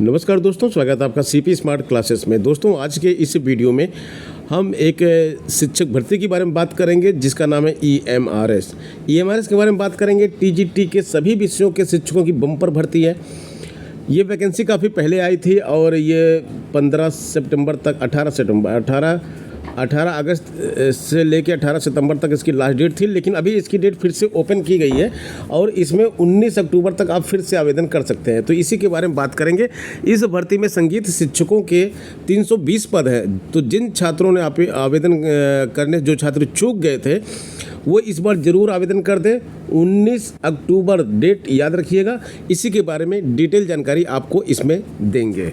नमस्कार दोस्तों, स्वागत है आपका सीपी स्मार्ट क्लासेस में। दोस्तों, आज के इस वीडियो में हम एक शिक्षक भर्ती के बारे में बात करेंगे जिसका नाम है EMRS के बारे में बात करेंगे। TGT के सभी विषयों के शिक्षकों की बम्पर भर्ती है। ये वैकेंसी काफ़ी पहले आई थी और ये 18 अगस्त से लेकर 18 सितंबर तक इसकी लास्ट डेट थी, लेकिन अभी इसकी डेट फिर से ओपन की गई है और इसमें 19 अक्टूबर तक आप फिर से आवेदन कर सकते हैं। तो इसी के बारे में बात करेंगे। इस भर्ती में संगीत शिक्षकों के 320 पद हैं। तो जिन छात्रों ने आवेदन करने जो छात्र चूक गए थे वो इस बार ज़रूर आवेदन कर दें। 19 अक्टूबर डेट याद रखिएगा। इसी के बारे में डिटेल जानकारी आपको इसमें देंगे।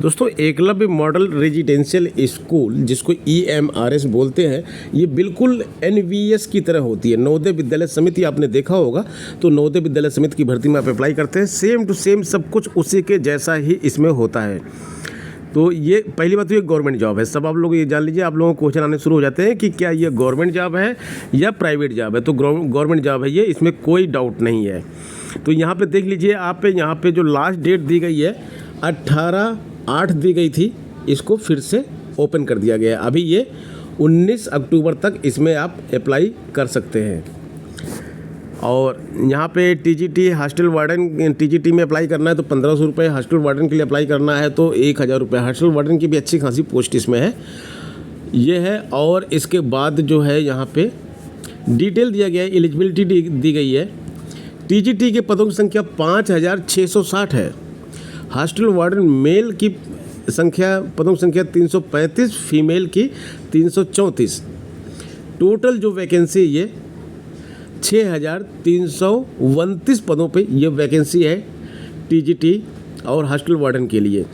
दोस्तों, एकलव्य मॉडल रेजिडेंशियल स्कूल जिसको EMRS बोलते हैं, ये बिल्कुल NVS की तरह होती है। नवोदय विद्यालय समिति आपने देखा होगा, तो नवोदय विद्यालय समिति की भर्ती में आप अप्लाई करते हैं, सेम टू सेम सब कुछ उसी के जैसा ही इसमें होता है। तो ये पहली बात तो ये गवर्नमेंट जॉब है। सब आप लोग ये जान लीजिए, आप लोगों को क्वेश्चन आने शुरू हो जाते हैं कि क्या ये गवर्नमेंट जॉब है या प्राइवेट जॉब है। तो गवर्नमेंट जॉब है ये, इसमें कोई डाउट नहीं है। तो यहाँ पे देख लीजिए, आप यहाँ पे जो लास्ट डेट दी गई है 18/8 दी गई थी, इसको फिर से ओपन कर दिया गया है। अभी ये 19 अक्टूबर तक इसमें आप अप्लाई कर सकते हैं। और यहाँ पे TGT हॉस्टल वार्डन, TGT में अप्लाई करना है तो 1500 रुपये, हॉस्टल वार्डन के लिए अप्लाई करना है तो 1000 रुपये। हॉस्टल वार्डन की भी अच्छी खासी पोस्ट इसमें है, ये है। और इसके बाद जो है यहाँ पे डिटेल दिया गया है, एलिजिबिलिटी दी गई है। TGT के पदों की संख्या 5660 है। हॉस्टल वार्डन मेल की संख्या, पदों की संख्या 335, फीमेल की 334। टोटल जो वैकेंसी ये 6329 पदों पे ये वैकेंसी है TGT और हॉस्टल वार्डन के लिए।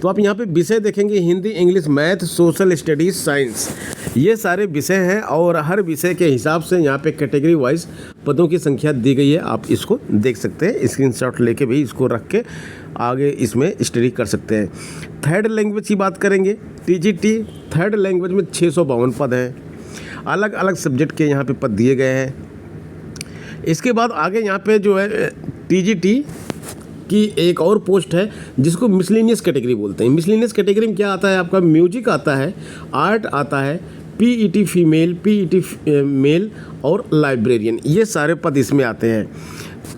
तो आप यहाँ पे विषय देखेंगे, Hindi, English, math, social studies, science, ये सारे विषय हैं और हर विषय के हिसाब से यहाँ पे कैटेगरी वाइज पदों की संख्या दी गई है। आप इसको देख सकते हैं, स्क्रीनशॉट लेके भी इसको रख के आगे इसमें स्टडी कर सकते हैं। थर्ड लैंग्वेज की बात करेंगे, TGT थर्ड लैंग्वेज में 652 पद हैं। अलग अलग सब्जेक्ट के यहाँ पे पद दिए गए हैं। इसके बाद आगे यहाँ पे जो है TGT की एक और पोस्ट है जिसको मिसलेनियस कैटेगरी बोलते हैं। मिसलेनियस कैटेगरी में क्या आता है? आपका म्यूजिक आता है, आर्ट आता है, PET फीमेल, PET मेल और लाइब्रेरियन, ये सारे पद इसमें आते हैं।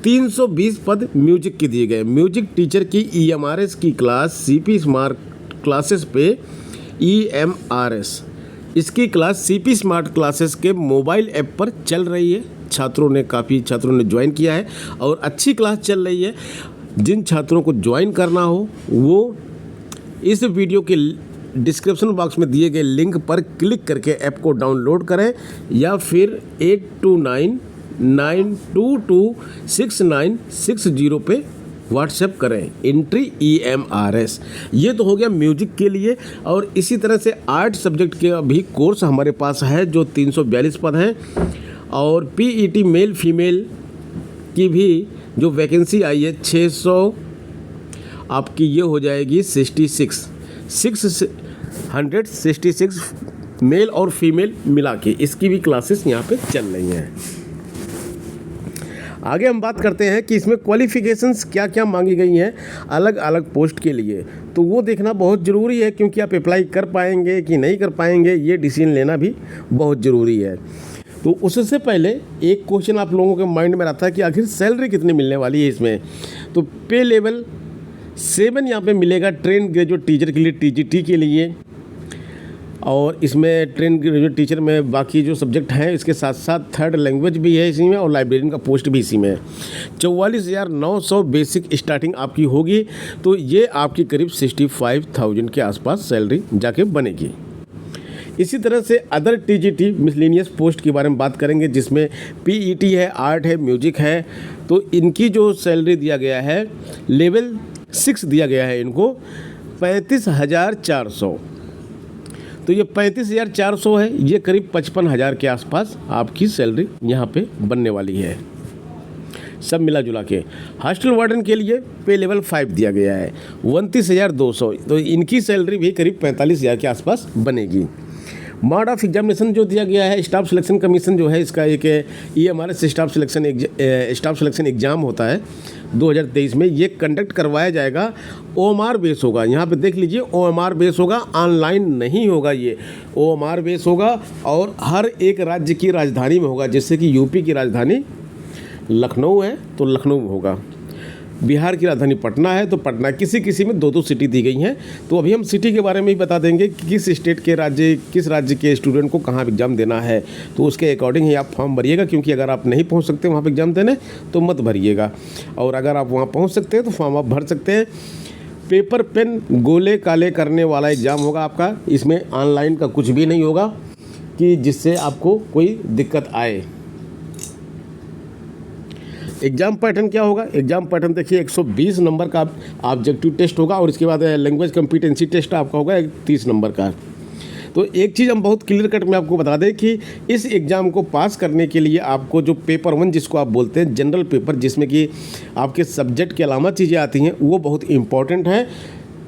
320 पद म्यूजिक के दिए गए। म्यूजिक टीचर की EMRS की क्लास CP स्मार्ट क्लासेस पे EMRS, इसकी क्लास CP स्मार्ट क्लासेस के मोबाइल ऐप पर चल रही है। काफ़ी छात्रों ने ज्वाइन किया है और अच्छी क्लास चल रही है। जिन छात्रों को ज्वाइन करना हो वो इस वीडियो के डिस्क्रिप्शन बॉक्स में दिए गए लिंक पर क्लिक करके ऐप को डाउनलोड करें या फिर 8299226960 पे व्हाट्सएप करें। एंट्री EMRS, ये तो हो गया म्यूजिक के लिए। और इसी तरह से आर्ट सब्जेक्ट के भी कोर्स हमारे पास है जो 342 पद हैं। और PET मेल फीमेल की भी जो वैकेंसी आई है 600, आपकी ये हो जाएगी 666 मेल और फीमेल मिला के, इसकी भी क्लासेस यहाँ पे चल रही हैं। आगे हम बात करते हैं कि इसमें क्वालिफ़िकेशंस क्या क्या मांगी गई हैं अलग अलग पोस्ट के लिए। तो वो देखना बहुत ज़रूरी है, क्योंकि आप अप्लाई कर पाएंगे कि नहीं कर पाएंगे ये डिसीजन लेना भी बहुत ज़रूरी है। तो उससे पहले एक क्वेश्चन आप लोगों के माइंड में रहता है कि आखिर सैलरी कितनी मिलने वाली है इसमें। तो पे लेवल 7 यहाँ पे मिलेगा ट्रेन ग्रेजुएट टीचर के लिए, TGT के लिए। और इसमें ट्रेन ग्रेजुएट टीचर में बाकी जो सब्जेक्ट हैं इसके साथ साथ थर्ड लैंग्वेज भी है इसी में और लाइब्रेरियन का पोस्ट भी इसी में है। 44,900 बेसिक स्टार्टिंग आपकी होगी। तो ये आपकी करीब 65,000 के आसपास सैलरी जाके बनेगी। इसी तरह से अदर TGT मिसलेनियस पोस्ट के बारे में बात करेंगे जिसमें PET है, आर्ट है, म्यूजिक है। तो इनकी जो सैलरी दिया गया है लेवल 6 दिया गया है इनको 35,400। तो ये 35,400 है, ये करीब 55,000 के आसपास आपकी सैलरी यहाँ पे बनने वाली है सब मिला जुला के। हॉस्टल वार्डन के लिए पे लेवल 5 दिया गया है 29,200। तो इनकी सैलरी भी करीब 45,000 के आसपास बनेगी। मोड ऑफ एग्जामिनेशन जो दिया गया है, स्टाफ सिलेक्शन कमीशन जो है इसका एक EMRS स्टाफ सिलेक्शन एग्ज़ाम होता है 2023 में। ये कंडक्ट करवाया जाएगा, OMR बेस होगा। यहाँ पे देख लीजिए, OMR बेस होगा, ऑनलाइन नहीं होगा। ये OMR बेस होगा और हर एक राज्य की राजधानी में होगा। जैसे कि यूपी की राजधानी लखनऊ है तो लखनऊ में होगा, बिहार की राजधानी पटना है तो पटना, किसी में 2-2 सिटी दी गई हैं। तो अभी हम सिटी के बारे में ही बता देंगे कि किस राज्य के स्टूडेंट को कहाँ एग्ज़ाम देना है। तो उसके अकॉर्डिंग ही आप फॉर्म भरिएगा, क्योंकि अगर आप नहीं पहुँच सकते वहाँ पर एग्ज़ाम देने तो मत भरिएगा, और अगर आप वहाँ पहुँच सकते हैं तो फॉर्म आप भर सकते हैं। पेपर पेन गोले काले करने वाला एग्ज़ाम होगा आपका। इसमें ऑनलाइन का कुछ भी नहीं होगा कि जिससे आपको कोई दिक्कत आए। एग्ज़ाम पैटर्न क्या होगा? एग्ज़ाम पैटर्न देखिए, 120 नंबर का ऑब्जेक्टिव टेस्ट होगा और इसके बाद लैंग्वेज कॉम्पिटेंसी टेस्ट आपका होगा 30 नंबर का। तो एक चीज़ हम बहुत क्लियर कट में आपको बता दें कि इस एग्ज़ाम को पास करने के लिए आपको जो पेपर 1 जिसको आप बोलते हैं जनरल पेपर, जिसमें कि आपके सब्जेक्ट के अलावा चीज़ें आती हैं, वो बहुत इम्पॉर्टेंट है।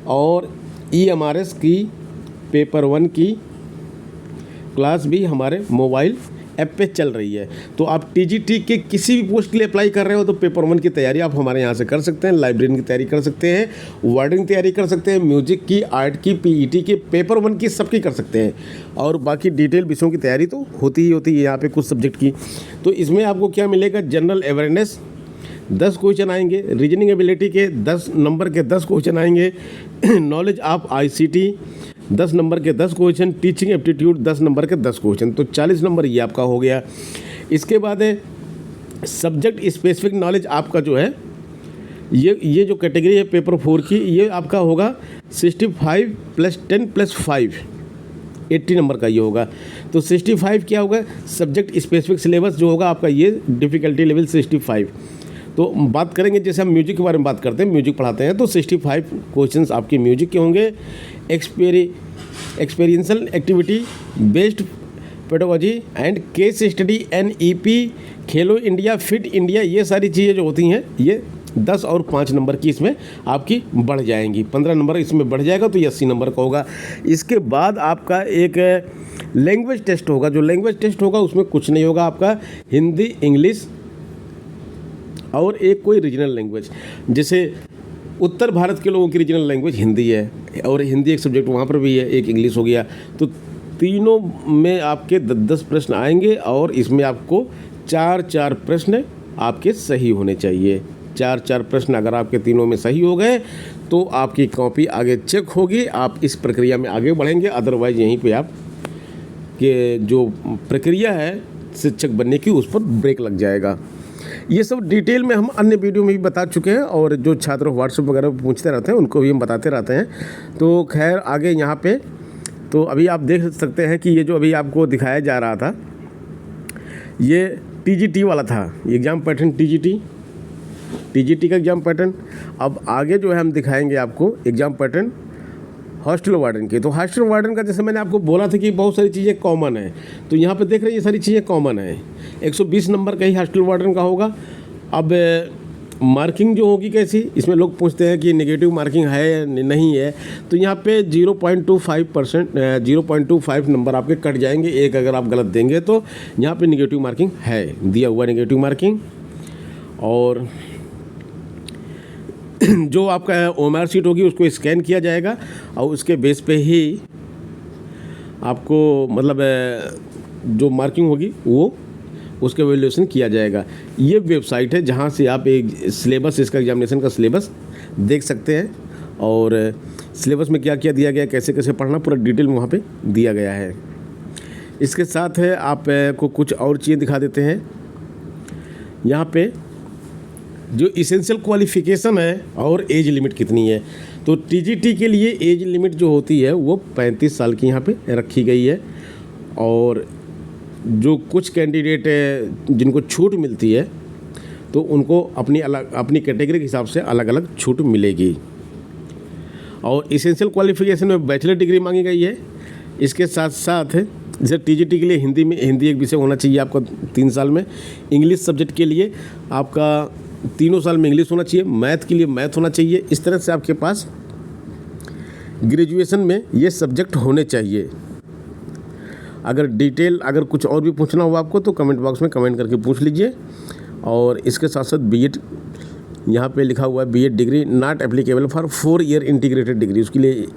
और EMRS की पेपर 1 की क्लास भी हमारे मोबाइल ऐप पे चल रही है। तो आप TGT के किसी भी पोस्ट के लिए अप्लाई कर रहे हो तो पेपर 1 की तैयारी आप हमारे यहाँ से कर सकते हैं। लाइब्रेरियन की तैयारी कर सकते हैं, वार्डन की तैयारी कर सकते हैं, म्यूजिक की, आर्ट की, PET की, पेपर 1 की, सबकी कर सकते हैं। और बाकी डिटेल विषयों की तैयारी तो होती है यहाँ पे कुछ सब्जेक्ट की। तो इसमें आपको क्या मिलेगा? जनरल अवेयरनेस 10 क्वेश्चन आएंगे, रीजनिंग एबिलिटी के 10 नंबर के 10 क्वेश्चन आएंगे, नॉलेज ऑफ ICT 10 नंबर के 10 क्वेश्चन, टीचिंग एप्टीट्यूड 10 नंबर के 10 क्वेश्चन, तो 40 नंबर ये आपका हो गया। इसके बाद है सब्जेक्ट स्पेसिफिक नॉलेज आपका जो है, ये जो कैटेगरी है पेपर 4 की, ये आपका होगा 65 + 10 + 5 80 नंबर का ये होगा। तो 65 क्या होगा? सब्जेक्ट स्पेसिफिक सिलेबस जो होगा आपका, ये डिफ़िकल्टी लेवल 65। तो बात करेंगे, जैसे हम म्यूजिक के बारे में बात करते हैं, म्यूजिक पढ़ाते हैं, तो 65 क्वेश्चंस आपके म्यूजिक के होंगे। Experiential activity, based pedagogy and case study, NEP, Khelo India, fit India, ये सारी चीज़ें जो होती हैं ये 10 और 5 नंबर की इसमें आपकी बढ़ जाएंगी। 15 नंबर इसमें बढ़ जाएगा तो ये 80 नंबर का होगा। इसके बाद आपका एक लैंग्वेज टेस्ट होगा। जो लैंग्वेज टेस्ट होगा उसमें कुछ नहीं होगा आपका, हिंदी, इंग्लिश और एक कोई रीजनल लैंग्वेज। जैसे उत्तर भारत के लोगों की रीजनल लैंग्वेज हिंदी है और हिंदी एक सब्जेक्ट वहाँ पर भी है, एक इंग्लिश हो गया। तो तीनों में आपके 10-10 प्रश्न आएंगे और इसमें आपको 4-4 प्रश्न आपके सही होने चाहिए। 4-4 प्रश्न अगर आपके तीनों में सही हो गए तो आपकी कॉपी आगे चेक होगी, आप इस प्रक्रिया में आगे बढ़ेंगे। अदरवाइज़ यहीं पे आप के जो प्रक्रिया है शिक्षक बनने की, उस पर ब्रेक लग जाएगा। ये सब डिटेल में हम अन्य वीडियो में भी बता चुके हैं, और जो छात्र व्हाट्सएप वगैरह पर पूछते रहते हैं उनको भी हम बताते रहते हैं। तो खैर आगे यहाँ पे तो अभी आप देख सकते हैं कि ये जो अभी आपको दिखाया जा रहा था, ये TGT वाला था एग्ज़ाम पैटर्न, TGT का एग्ज़ाम पैटर्न। अब आगे जो है हम दिखाएंगे आपको एग्ज़ाम पैटर्न हॉस्टल वार्डन की। तो हॉस्टल वार्डन का जैसे मैंने आपको बोला था कि बहुत सारी चीज़ें कॉमन है, तो यहाँ पे देख रहे हैं ये सारी चीज़ें कॉमन है। 120 नंबर का ही हॉस्टल वार्डन का होगा। अब मार्किंग जो होगी कैसी, इसमें लोग पूछते हैं कि नेगेटिव मार्किंग है या नहीं है। तो यहाँ पे 0.25 नंबर आपके कट जाएंगे, एक अगर आप गलत देंगे तो यहाँ पे नेगेटिव मार्किंग है, दिया हुआ नेगेटिव मार्किंग। और जो आपका OMR शीट होगी उसको स्कैन किया जाएगा और उसके बेस पे ही आपको मतलब जो मार्किंग होगी वो उसके वैल्यूएशन किया जाएगा। ये वेबसाइट है जहाँ से आप एक सिलेबस, इसका एग्जामिनेशन का सिलेबस देख सकते हैं, और सिलेबस में क्या क्या दिया गया, कैसे कैसे पढ़ना, पूरा डिटेल में वहाँ पे दिया गया है। इसके साथ है आपको कुछ और चीज़ें दिखा देते हैं। यहाँ पे जो इसेंशियल क्वालिफ़िकेशन है और एज लिमिट कितनी है। तो TGT के लिए एज लिमिट जो होती है वो 35 साल की यहाँ पे रखी गई है, और जो कुछ कैंडिडेट है जिनको छूट मिलती है तो उनको अपनी कैटेगरी के हिसाब से अलग अलग छूट मिलेगी। और इसेंशियल क्वालिफ़िकेशन में बैचलर डिग्री मांगी गई है। इसके साथ साथ जैसे TGT के लिए हिंदी एक विषय होना चाहिए आपका 3 साल में। इंग्लिश सब्जेक्ट के लिए आपका 3 साल में इंग्लिश होना चाहिए। मैथ के लिए मैथ होना चाहिए। इस तरह से आपके पास ग्रेजुएशन में ये सब्जेक्ट होने चाहिए। अगर डिटेल अगर कुछ और भी पूछना हो आपको तो कमेंट बॉक्स में कमेंट करके पूछ लीजिए। और इसके साथ साथ बीएड यहाँ पे लिखा हुआ है B Ed degree not applicable for 4 year integrated degree, उसके लिए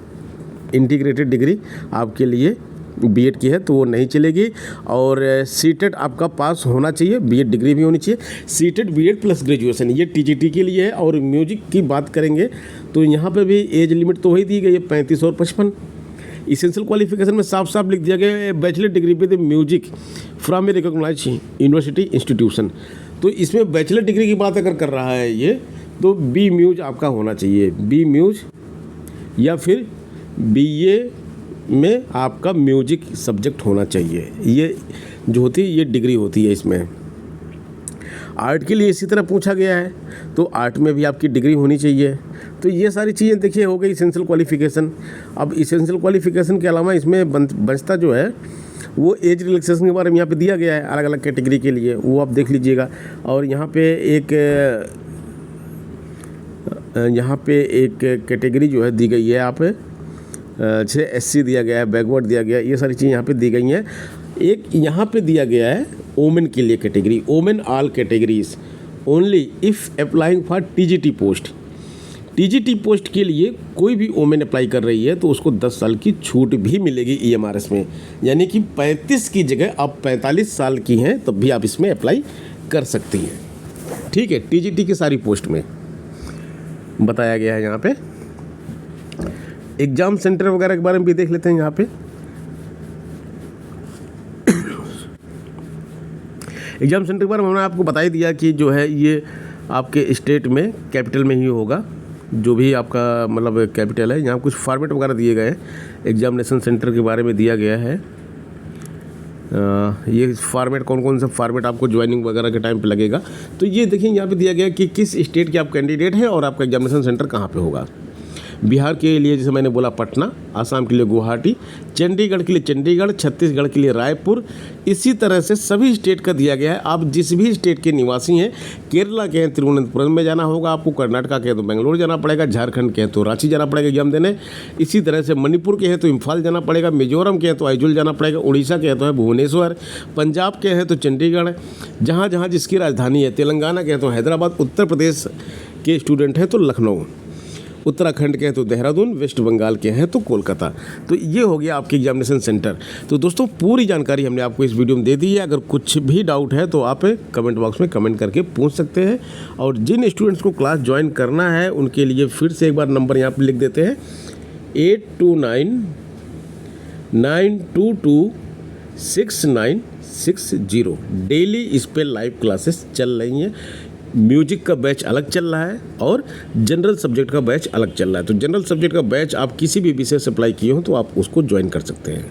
इंटीग्रेटेड डिग्री आपके लिए बीएड की है तो वो नहीं चलेगी। और सीटेट आपका पास होना चाहिए, बीएड डिग्री भी होनी चाहिए। सीटेट बीएड प्लस ग्रेजुएशन ये टीजीटी के लिए है। और म्यूजिक की बात करेंगे तो यहाँ पे भी एज लिमिट तो वही दी गई है 35 और 55। इसेंशियल क्वालिफिकेशन में साफ साफ लिख दिया गया है bachelor degree with music from a recognised university institution. तो इसमें बैचलर डिग्री की बात अगर कर रहा है ये तो बी म्यूज आपका होना चाहिए, बी म्यूज या फिर बीए में आपका म्यूजिक सब्जेक्ट होना चाहिए। ये जो होती है ये डिग्री होती है इसमें। आर्ट के लिए इसी तरह पूछा गया है तो आर्ट में भी आपकी डिग्री होनी चाहिए। तो ये सारी चीज़ें देखिए हो गई इसेंशियल क्वालिफिकेशन। अब इसेंशियल क्वालिफिकेशन के अलावा इसमें बचता जो है वो एज रिलैक्सेशन के बारे में यहाँ पे दिया गया है अलग अलग कैटेगरी के लिए, वो आप देख लीजिएगा। और यहाँ पे एक कैटेगरी जो है दी गई है आप जैसे एससी दिया गया है, बैकवर्ड दिया गया है, ये सारी चीज़ें यहाँ पे दी गई हैं। एक यहाँ पे दिया गया है ओमेन के लिए category, women all categories only if applying for TGT post. TGT post के लिए कोई भी ओमेन अप्लाई कर रही है तो उसको 10 साल की छूट भी मिलेगी ईएमआरएस में, यानी कि 35 की जगह आप 45 साल की हैं तब भी आप इसमें अप्लाई कर सकती हैं। ठीक है, टीजीटी की सारी पोस्ट में बताया गया है। यहाँ पे एग्ज़ाम सेंटर वगैरह के बारे में भी देख लेते हैं। यहाँ पे एग्ज़ाम सेंटर के बारे में हमने आपको बता ही दिया कि जो है ये आपके स्टेट में कैपिटल में ही होगा, जो भी आपका मतलब कैपिटल है। यहाँ कुछ फॉर्मेट वगैरह दिए गए हैं, एग्जामिनेशन सेंटर के बारे में दिया गया है। ये फॉर्मेट कौन कौन सा फॉर्मेट आपको ज्वाइनिंग वगैरह के टाइम पे लगेगा। तो ये देखिए यहाँ पे दिया गया कि किस स्टेट के आप कैंडिडेट हैं और आपका एग्जामिनेशन सेंटर कहाँ पे होगा। बिहार के लिए जैसे मैंने बोला पटना, आसाम के लिए गुवाहाटी, चंडीगढ़ के लिए चंडीगढ़, छत्तीसगढ़ के लिए रायपुर। इसी तरह से सभी स्टेट का दिया गया है। आप जिस भी स्टेट के निवासी हैं, केरला के हैं तिरुवनंतपुरम में जाना होगा आपको, कर्नाटका के हैं तो बेंगलोर जाना पड़ेगा, झारखंड के हैं तो रांची जाना पड़ेगा एग्जाम देने। इसी तरह से मणिपुर के हैं तो इम्फाल जाना पड़ेगा, मिजोरम के हैं तो आइजोल जाना पड़ेगा, उड़ीसा के हैं तो है भुवनेश्वर, पंजाब के हैं तो चंडीगढ़, जहाँ जहाँ जिसकी राजधानी है, तेलंगाना के हैं तो हैदराबाद, उत्तर प्रदेश के स्टूडेंट हैं तो लखनऊ, उत्तराखंड के हैं तो देहरादून, वेस्ट बंगाल के हैं तो कोलकाता। तो ये हो गया आपके एग्जामिनेशन सेंटर। तो दोस्तों पूरी जानकारी हमने आपको इस वीडियो में दे दी है। अगर कुछ भी डाउट है तो आप कमेंट बॉक्स में कमेंट करके पूछ सकते हैं। और जिन स्टूडेंट्स को क्लास ज्वाइन करना है उनके लिए फिर से एक बार नंबर यहाँ पर लिख देते हैं 8299226960। डेली इस पर लाइव क्लासेस चल रही हैं। म्यूजिक का बैच अलग चल रहा है और जनरल सब्जेक्ट का बैच अलग चल रहा है। तो जनरल सब्जेक्ट का बैच आप किसी भी विषय से अप्लाई किए हो तो आप उसको ज्वाइन कर सकते हैं।